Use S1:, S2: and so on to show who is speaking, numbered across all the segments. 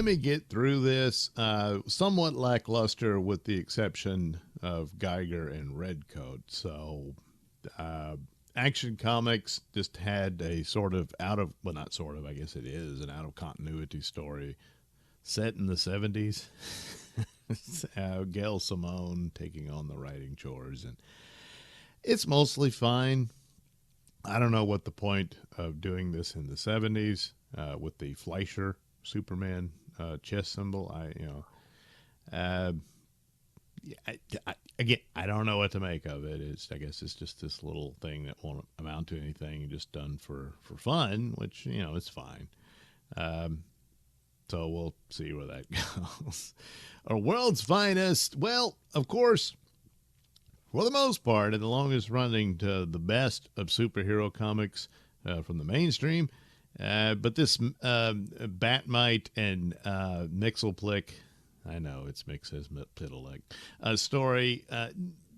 S1: let me get through this. Somewhat lackluster with the exception of Geiger and Redcoat. So, uh, Action Comics just had a sort of well, not sort of, I guess it is, an out of continuity story set in the 70s. Gail Simone taking on the writing chores, and it's mostly fine. I don't know what the point of doing this in the 70s with the Fleischer Superman chest symbol. Uh, again, I don't know what to make of it. I guess it's just this little thing that won't amount to anything, just done for fun, which it's fine. Um, so we'll see where that goes. Our world's finest. Well, of course, for the most part, and the longest running to the best of superhero comics from the mainstream. But this Batmite and Mixelplick, I know it's mixed as Piddleick, story,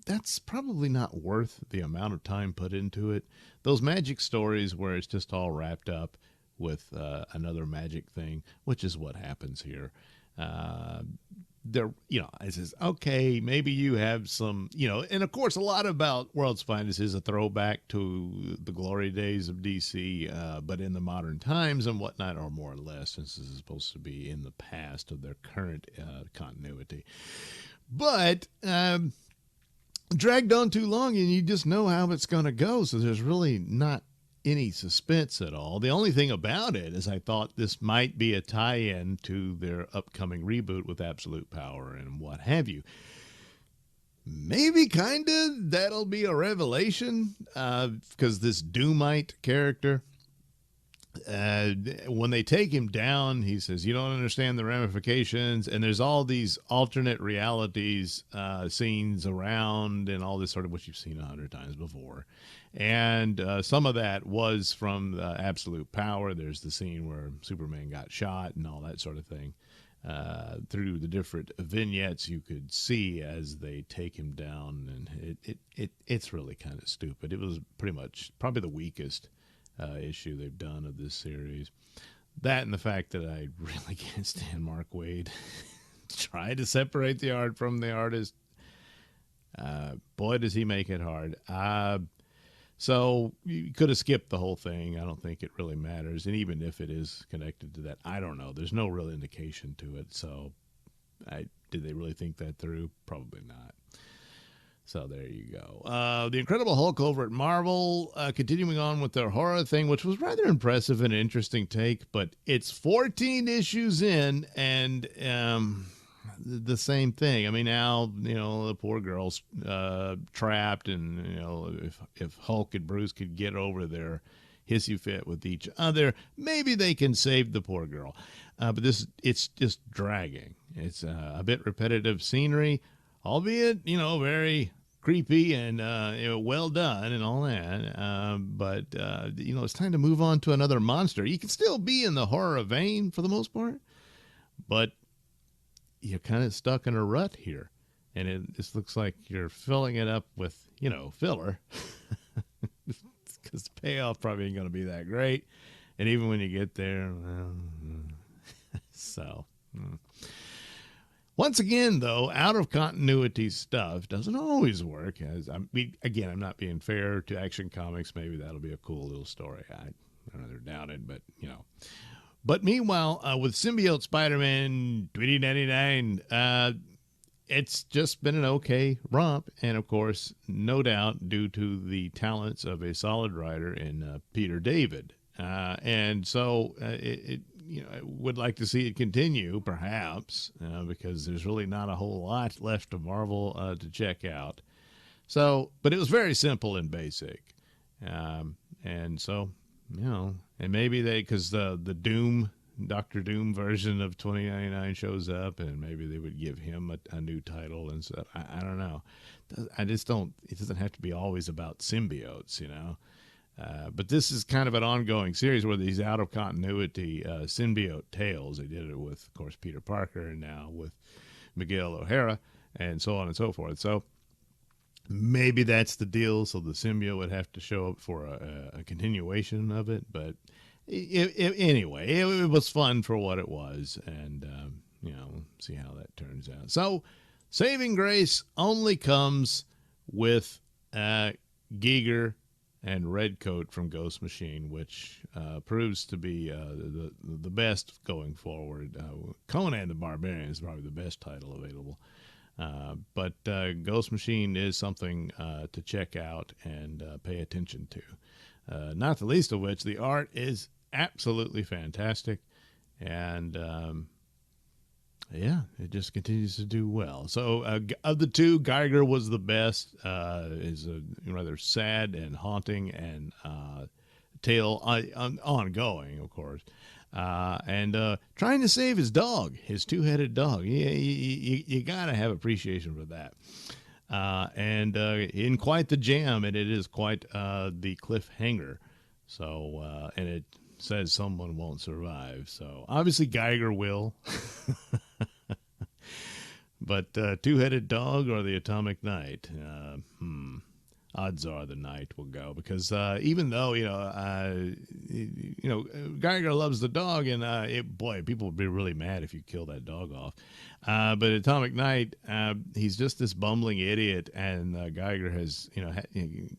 S1: that's probably not worth the amount of time put into it. Those magic stories where it's just all wrapped up with another magic thing, which is what happens here. It says, okay, maybe you have some, and of course, a lot about World's Finest is a throwback to the glory days of DC, but in the modern times and whatnot, or more or less, since this is supposed to be in the past of their current continuity. But dragged on too long, and you just know how it's going to go, so there's really not any suspense at all. The only thing about it is I thought this might be a tie-in to their upcoming reboot with Absolute Power and what have you. Maybe kind of that'll be a revelation because this Doomite character, when they take him down, he says, you don't understand the ramifications, and there's all these alternate realities scenes around and all this sort of, which you've seen 100 times before. And some of that was from Absolute Power. There's the scene where Superman got shot and all that sort of thing. Through the different vignettes you could see as they take him down, and it's really kind of stupid. It was pretty much probably the weakest issue they've done of this series. That and the fact that I really can't stand Mark Waid. Try to separate the art from the artist. Boy, does he make it hard. So you could have skipped the whole thing. I don't think it really matters. And even if it is connected to that, I don't know. There's no real indication to it. So did they really think that through? Probably not. So there you go. The Incredible Hulk over at Marvel, continuing on with their horror thing, which was rather impressive and an interesting take, but it's 14 issues in, and the same thing. I mean, now, the poor girl's trapped, and, if Hulk and Bruce could get over their hissy fit with each other, maybe they can save the poor girl. But it's just dragging. It's a bit repetitive scenery, albeit, very creepy and well done and all that. But it's time to move on to another monster. You can still be in the horror vein for the most part, but you're kind of stuck in a rut here. And it just looks like you're filling it up with, filler. Because the payoff probably ain't going to be that great. And even when you get there, well, so... Once again, though, out of continuity stuff doesn't always work. I'm not being fair to Action Comics. Maybe that'll be a cool little story. I rather doubt it, but But meanwhile, with Symbiote Spider-Man 2099, it's just been an okay romp, and of course, no doubt, due to the talents of a solid writer in Peter David, and so I would like to see it continue, perhaps, because there's really not a whole lot left of Marvel to check out. So, but it was very simple and basic. And so, and maybe because the Doom, Dr. Doom version of 2099 shows up, and maybe they would give him a new title and stuff. I don't know. I just don't, it doesn't have to be always about symbiotes, but this is kind of an ongoing series where these out of continuity symbiote tales. They did it with, of course, Peter Parker, and now with Miguel O'Hara, and so on and so forth. So maybe that's the deal. So the symbiote would have to show up for a continuation of it. But Anyway, it was fun for what it was, and see how that turns out. So, saving grace only comes with Giger and Redcoat from Ghost Machine, which proves to be the best going forward. Conan the Barbarian is probably the best title available. But Ghost Machine is something to check out and pay attention to. Not the least of which, the art is absolutely fantastic. And yeah, it just continues to do well. So of the two, Geiger was the best. Is a rather sad and haunting and tale ongoing, of course. And trying to save his dog, his two-headed dog. You got to have appreciation for that. And in quite the jam, and it is quite the cliffhanger. So, and it says someone won't survive. So, obviously, Geiger will. But two-headed dog or the atomic knight? Odds are the knight will go, because even though Geiger loves the dog, and people would be really mad if you kill that dog off. But Atomic Knight, he's just this bumbling idiot, and Geiger has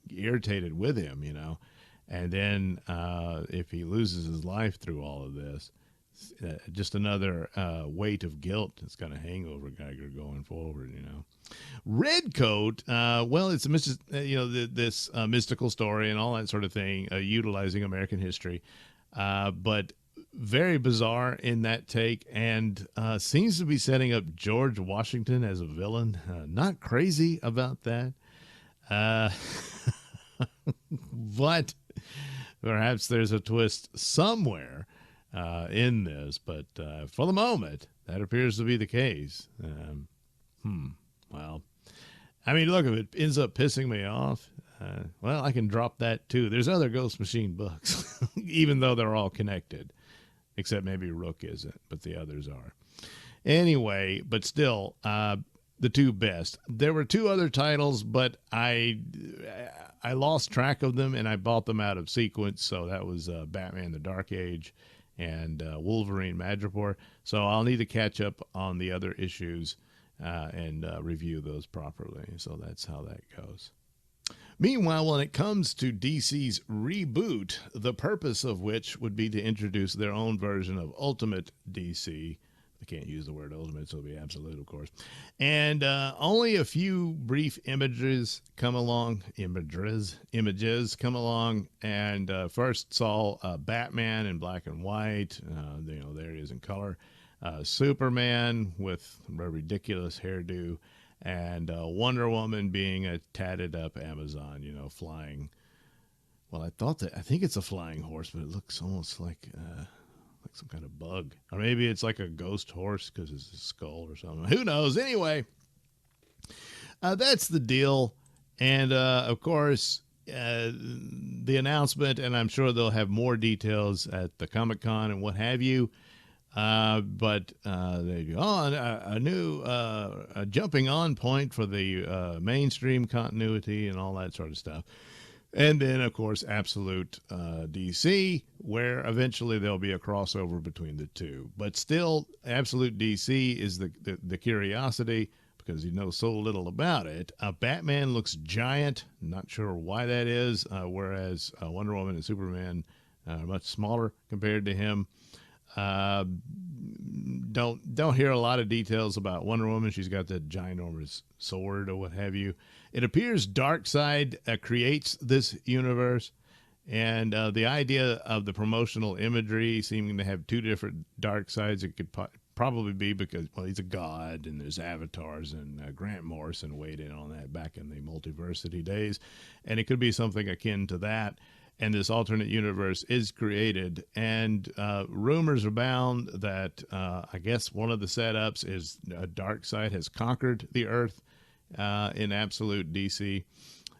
S1: irritated with him, and then if he loses his life through all of this, just another weight of guilt that's going to hang over Geiger going forward. Redcoat, well, it's this mystical story and all that sort of thing, utilizing American history, but very bizarre in that take, and seems to be setting up George Washington as a villain. Not crazy about that, but perhaps there's a twist somewhere in this, but for the moment, that appears to be the case. Well, I mean, look, if it ends up pissing me off, well, I can drop that too. There's other Ghost Machine books, even though they're all connected, except maybe Rook isn't, but the others are. Anyway, but still, the two best. There were two other titles, but I lost track of them, and I bought them out of sequence. So that was Batman: The Dark Age and Wolverine Madripoor. So I'll need to catch up on the other issues and review those properly. So that's how that goes. Meanwhile, when it comes to DC's reboot, the purpose of which would be to introduce their own version of Ultimate DC. I can't use the word ultimate, so it'll be absolute, of course. And only a few brief images come along. Images come along, and first saw Batman in black and white. There he is in color. Superman with a ridiculous hairdo, and Wonder Woman being a tatted up Amazon, flying. Well, I think it's a flying horse, but it looks almost like some kind of bug, or maybe it's like a ghost horse because it's a skull or something. Who knows? Anyway, that's the deal. And of course, the announcement, and I'm sure they'll have more details at the Comic-Con and what have you. But they go on a new jumping on point for the mainstream continuity and all that sort of stuff. And then, of course, Absolute DC, where eventually there'll be a crossover between the two. But still, Absolute DC is the curiosity, because you know so little about it. Batman looks giant. Not sure why that is, whereas Wonder Woman and Superman are much smaller compared to him. Don't hear a lot of details about Wonder Woman. She's got that ginormous sword or what have you. It appears Darkseid creates this universe, and the idea of the promotional imagery seeming to have two different Darkseids, it could probably be because, well, he's a god, and there's avatars, and Grant Morrison weighed in on that back in the Multiversity days, and it could be something akin to that. And this alternate universe is created, and rumors abound that I guess one of the setups is Darkseid has conquered the Earth in Absolute DC,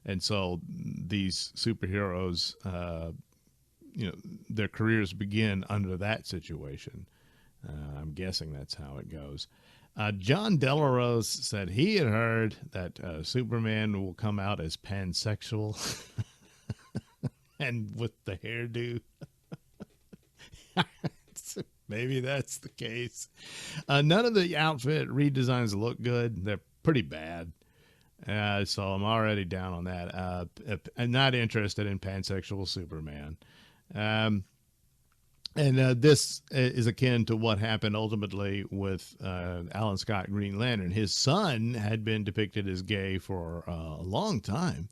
S1: and so these superheroes, their careers begin under that situation. I'm guessing that's how it goes. John Delarose said he had heard that Superman will come out as pansexual. And with the hairdo. Maybe that's the case. None of the outfit redesigns look good. They're pretty bad. So I'm already down on that. I'm not interested in pansexual Superman. Um, and this is akin to what happened ultimately with Alan Scott Green Lantern. His son had been depicted as gay for a long time.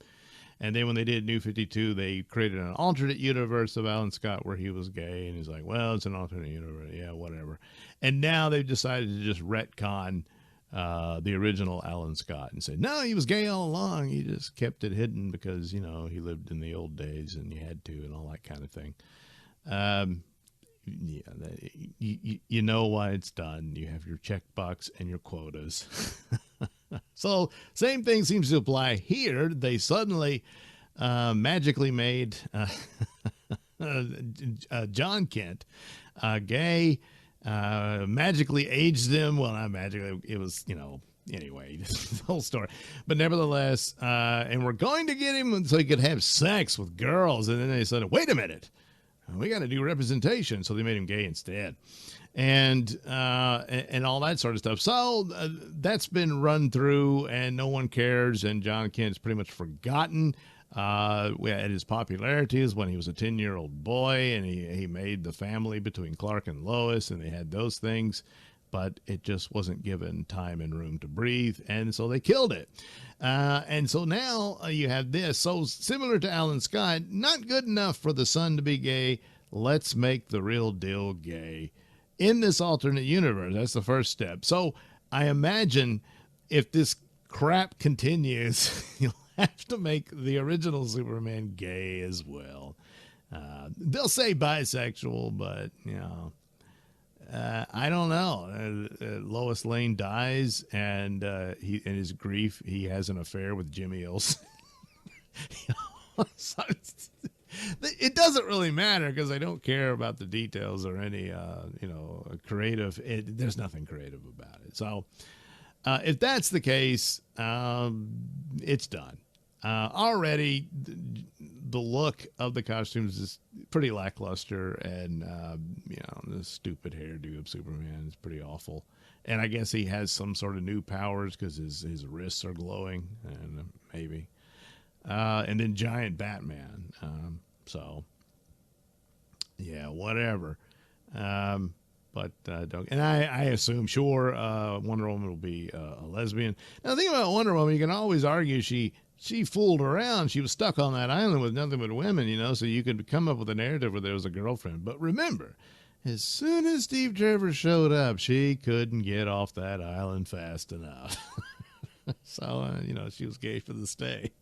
S1: And then when they did New 52, they created an alternate universe of Alan Scott where he was gay. And he's like, well, it's an alternate universe. Yeah, whatever. And now they've decided to just retcon the original Alan Scott and said, no, he was gay all along. He just kept it hidden because, he lived in the old days and you had to and all that kind of thing. Yeah, you know why it's done. You have your checkbox and your quotas. So same thing seems to apply here. They suddenly magically made John Kent gay, magically aged him. Well, not magically. It was, anyway, the whole story. But nevertheless, and we're going to get him so he could have sex with girls. And then they said, wait a minute. We got to do representation. So they made him gay instead. And all that sort of stuff. So that's been run through and no one cares. And John Kent's pretty much forgotten at his popularities when he was a 10-year-old boy and he made the family between Clark and Lois and they had those things. But it just wasn't given time and room to breathe. And so they killed it. And so now you have this. So similar to Alan Scott, not good enough for the son to be gay. Let's make the real deal gay in this alternate universe. That's the first step. So I imagine if this crap continues, you'll have to make the original Superman gay as well. They'll say bisexual, but, I don't know. Lois Lane dies, and in his grief, he has an affair with Jimmy Olsen. So it doesn't really matter because I don't care about the details or any, creative. There's nothing creative about it. So if that's the case, it's done. Already, the look of the costumes is pretty lackluster, and the stupid hairdo of Superman is pretty awful. And I guess he has some sort of new powers because his wrists are glowing, and maybe. And then giant Batman. So yeah, whatever. But don't. And I assume, sure, Wonder Woman will be a lesbian. Now, the thing about Wonder Woman, you can always argue she fooled around. She was stuck on that island with nothing but women, so you could come up with a narrative where there was a girlfriend. But remember, as soon as Steve Trevor showed up, she couldn't get off that island fast enough. So, she was gay for the stay.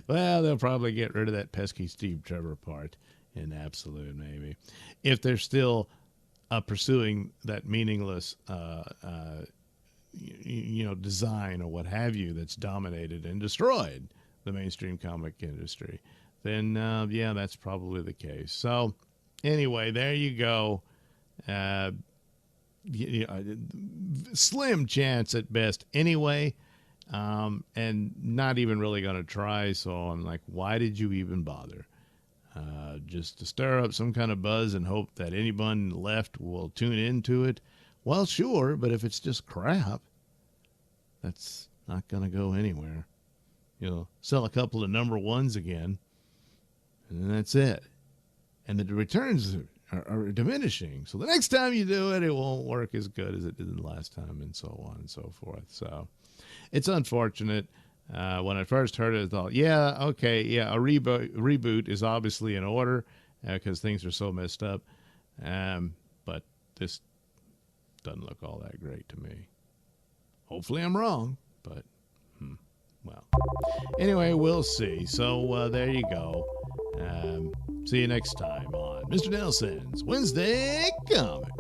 S1: Well, they'll probably get rid of that pesky Steve Trevor part in Absolute, maybe. If they're still pursuing that meaningless design or what have you that's dominated and destroyed the mainstream comic industry, then yeah, that's probably the case. So anyway, there you go. Slim chance at best anyway, and not even really going to try. So I'm like, why did you even bother? Just to stir up some kind of buzz and hope that anyone left will tune into it. Well, sure, but if it's just crap, that's not going to go anywhere. Sell a couple of number ones again, and then that's it. And the returns are diminishing. So the next time you do it, it won't work as good as it did the last time, and so on and so forth. So it's unfortunate. When I first heard it, I thought, yeah, okay, yeah, a reboot is obviously in order because things are so messed up. But this doesn't look all that great to me. Hopefully I'm wrong, but, well. Anyway, we'll see. So there you go. See you next time on Mr. Nailsin's Wednesday Comics.